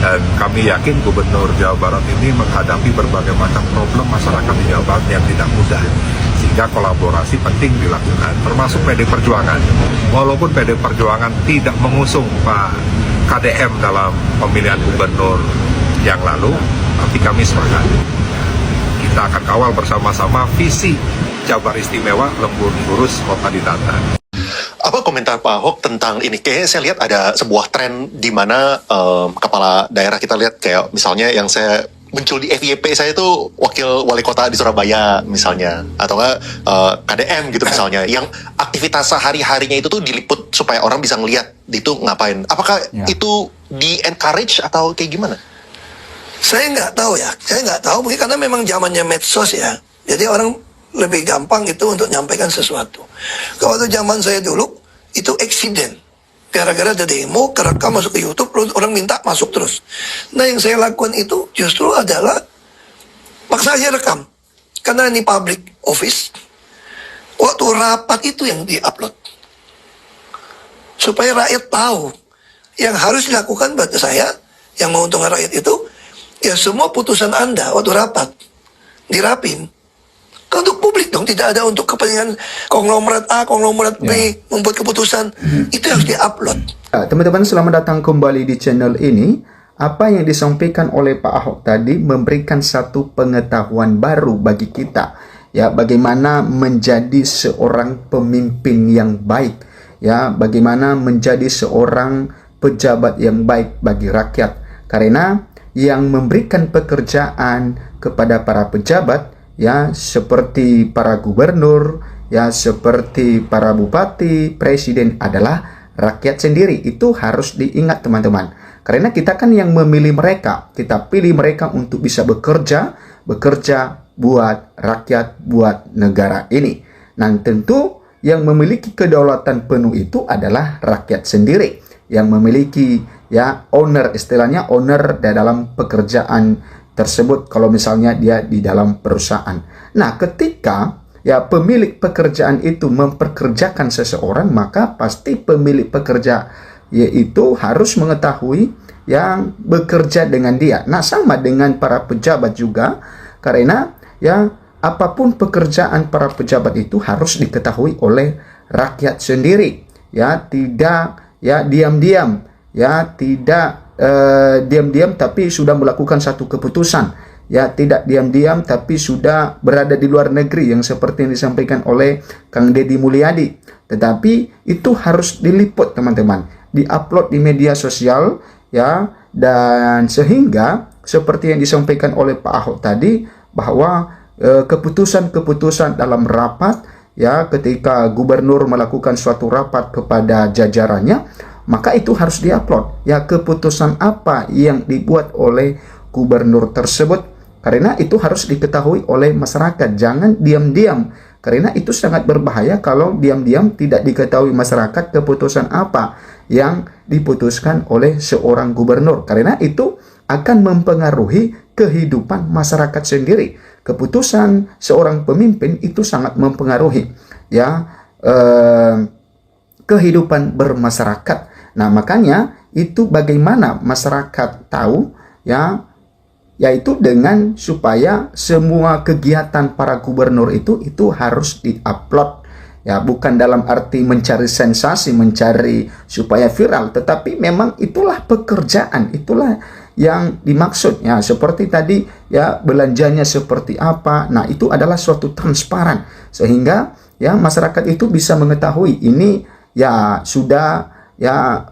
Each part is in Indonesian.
Dan kami yakin Gubernur Jawa Barat ini menghadapi berbagai macam problem masyarakat di Jawa Barat yang tidak mudah. Sehingga kolaborasi penting dilakukan, termasuk PD Perjuangan. Walaupun PD Perjuangan tidak mengusung Pak KDM dalam pemilihan gubernur yang lalu, tapi kami sepakat. Kita akan kawal bersama-sama visi Jabar Istimewa Lembur Lurus Kota Ditata. Apa komentar Pak Ahok tentang ini? Kayaknya saya lihat ada sebuah tren di mana kepala daerah kita lihat kayak misalnya yang saya muncul di FYP saya itu wakil wali kota di Surabaya misalnya, atau enggak KDM gitu misalnya, yang aktivitas sehari-harinya itu tuh diliput supaya orang bisa ngelihat itu ngapain. Apakah itu di-encourage atau kayak gimana? Saya nggak tahu ya, mungkin karena memang zamannya medsos ya, jadi orang lebih gampang itu untuk menyampaikan sesuatu. Kalau waktu zaman saya dulu, itu eksiden. Gara-gara ada demo, kerekam masuk ke YouTube, orang minta masuk terus. Nah yang saya lakukan itu justru adalah maksa saya rekam. Karena ini public office, waktu rapat itu yang di-upload. Supaya rakyat tahu. Yang harus dilakukan buat saya, yang menguntungkan rakyat itu, ya semua putusan Anda waktu rapat, dirapin. Untuk publik dong, tidak ada untuk kepentingan konglomerat A, konglomerat B membuat keputusan. Itu harus diupload. Teman-teman, selamat datang kembali di channel ini. Apa yang disampaikan oleh Pak Ahok tadi memberikan satu pengetahuan baru bagi kita. Ya, bagaimana menjadi seorang pemimpin yang baik. Ya, bagaimana menjadi seorang pejabat yang baik bagi rakyat. Karena yang memberikan pekerjaan kepada para pejabat, ya, seperti para gubernur, ya, seperti para bupati, presiden adalah rakyat sendiri. Itu harus diingat teman-teman. Karena kita kan yang memilih mereka. Kita pilih mereka untuk bisa bekerja buat rakyat, buat negara ini. Nah, tentu yang memiliki kedaulatan penuh itu adalah rakyat sendiri. Yang memiliki, ya, owner, istilahnya owner dalam pekerjaan tersebut kalau misalnya dia di dalam perusahaan. Nah, ketika ya pemilik pekerjaan itu memperkerjakan seseorang, maka pasti pemilik pekerja yaitu harus mengetahui yang bekerja dengan dia. Nah, sama dengan para pejabat juga, karena ya apapun pekerjaan para pejabat itu harus diketahui oleh rakyat sendiri. Ya, tidak ya diam-diam, ya tidak diam-diam tapi sudah melakukan satu keputusan, ya tidak diam-diam tapi sudah berada di luar negeri yang seperti yang disampaikan oleh Kang Deddy Mulyadi. Tetapi itu harus diliput teman-teman, diupload di media sosial, ya, dan sehingga seperti yang disampaikan oleh Pak Ahok tadi bahwa keputusan-keputusan dalam rapat, ya, ketika gubernur melakukan suatu rapat kepada jajarannya, maka itu harus diupload. Ya, keputusan apa yang dibuat oleh gubernur tersebut. Karena itu harus diketahui oleh masyarakat. Jangan diam-diam. Karena itu sangat berbahaya kalau diam-diam tidak diketahui masyarakat keputusan apa yang diputuskan oleh seorang gubernur. Karena itu akan mempengaruhi kehidupan masyarakat sendiri. Keputusan seorang pemimpin itu sangat mempengaruhi, ya, kehidupan bermasyarakat. Nah, makanya itu bagaimana masyarakat tahu, ya, yaitu dengan supaya semua kegiatan para gubernur itu harus diupload. Ya, bukan dalam arti mencari sensasi, mencari supaya viral, tetapi memang itulah pekerjaan, itulah yang dimaksud. Ya, seperti tadi, ya, belanjanya seperti apa. Nah, itu adalah suatu transparan sehingga ya masyarakat itu bisa mengetahui ini, ya, sudah, ya,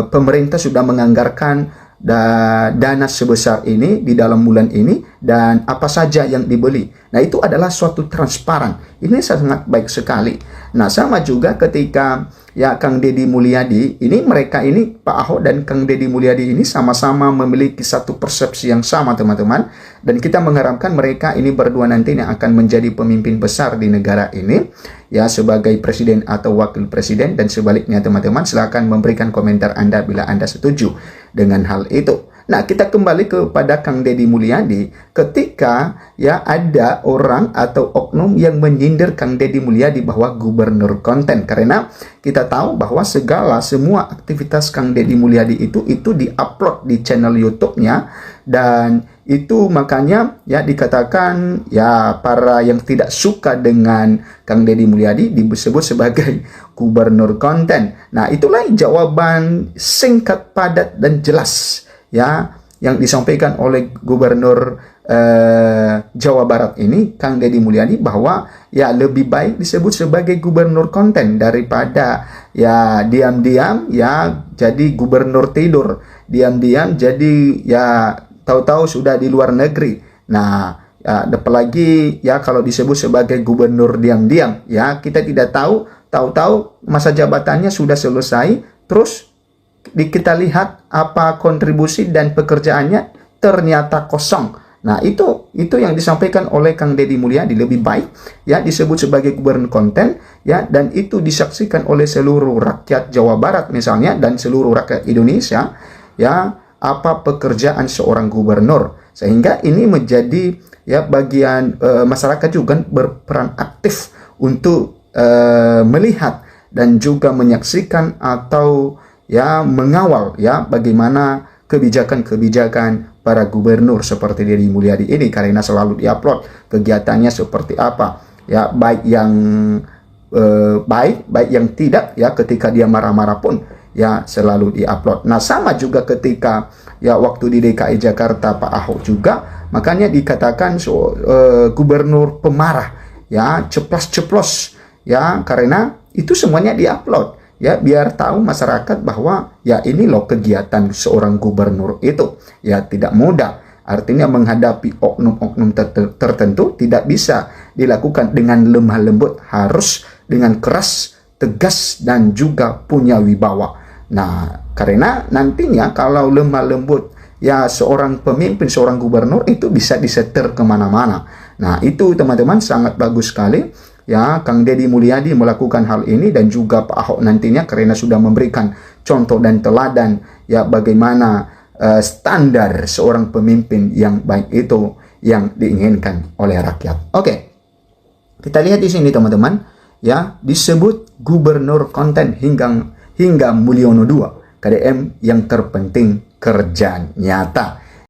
pemerintah sudah menganggarkan dana sebesar ini di dalam bulan ini dan apa saja yang dibeli. Nah, itu adalah suatu transparan. Ini sangat baik sekali. Nah, sama juga ketika ya Kang Deddy Mulyadi, ini mereka ini Pak Ahok dan Kang Deddy Mulyadi ini sama-sama memiliki satu persepsi yang sama teman-teman, dan kita mengharapkan mereka ini berdua nanti yang akan menjadi pemimpin besar di negara ini, ya, sebagai presiden atau wakil presiden dan sebaliknya teman-teman. Silahkan memberikan komentar Anda bila Anda setuju dengan hal itu. Nah, kita kembali kepada Kang Deddy Mulyadi ketika ya ada orang atau oknum yang menyindir Kang Deddy Mulyadi bahwa gubernur konten, karena kita tahu bahwa semua aktivitas Kang Deddy Mulyadi itu diupload di channel YouTube-nya, dan itu makanya ya dikatakan ya para yang tidak suka dengan Kang Deddy Mulyadi disebut sebagai gubernur konten. Nah, itulah jawaban singkat, padat dan jelas ya yang disampaikan oleh Gubernur Jawa Barat ini, Kang Deddy Mulyadi, bahwa ya lebih baik disebut sebagai gubernur konten daripada ya diam-diam ya jadi gubernur tidur, diam-diam jadi ya tahu-tahu sudah di luar negeri. Nah, ya, apalagi ya kalau disebut sebagai gubernur diam-diam ya kita tidak tahu-tahu masa jabatannya sudah selesai, terus kita lihat apa kontribusi dan pekerjaannya ternyata kosong. Nah, itu yang disampaikan oleh Kang Deddy Mulyadi, lebih baik ya disebut sebagai gubernur konten ya, dan itu disaksikan oleh seluruh rakyat Jawa Barat misalnya dan seluruh rakyat Indonesia ya apa pekerjaan seorang gubernur, sehingga ini menjadi ya bagian masyarakat juga berperan aktif untuk melihat dan juga menyaksikan atau ya mengawal ya bagaimana kebijakan-kebijakan para gubernur seperti Deddy Mulyadi ini, karena selalu diupload kegiatannya seperti apa ya, baik yang baik yang tidak ya, ketika dia marah-marah pun ya selalu diupload. Nah, sama juga ketika ya waktu di DKI Jakarta Pak Ahok juga, makanya dikatakan gubernur pemarah ya, ceplos-ceplos ya, karena itu semuanya diupload ya, biar tahu masyarakat bahwa ya ini loh kegiatan seorang gubernur itu ya tidak mudah. Artinya menghadapi oknum-oknum tertentu tidak bisa dilakukan dengan lemah lembut, harus dengan keras, tegas dan juga punya wibawa. Nah, karena nantinya kalau lemah lembut ya seorang pemimpin, seorang gubernur itu bisa disetir kemana-mana. Nah, itu teman-teman sangat bagus sekali ya Kang Deddy Mulyadi melakukan hal ini, dan juga Pak Ahok nantinya karena sudah memberikan contoh dan teladan ya bagaimana standar seorang pemimpin yang baik itu yang diinginkan oleh rakyat. Oke, kita lihat di sini teman-teman ya, disebut gubernur konten hingga Mulyono II KDM yang terpenting kerja nyata.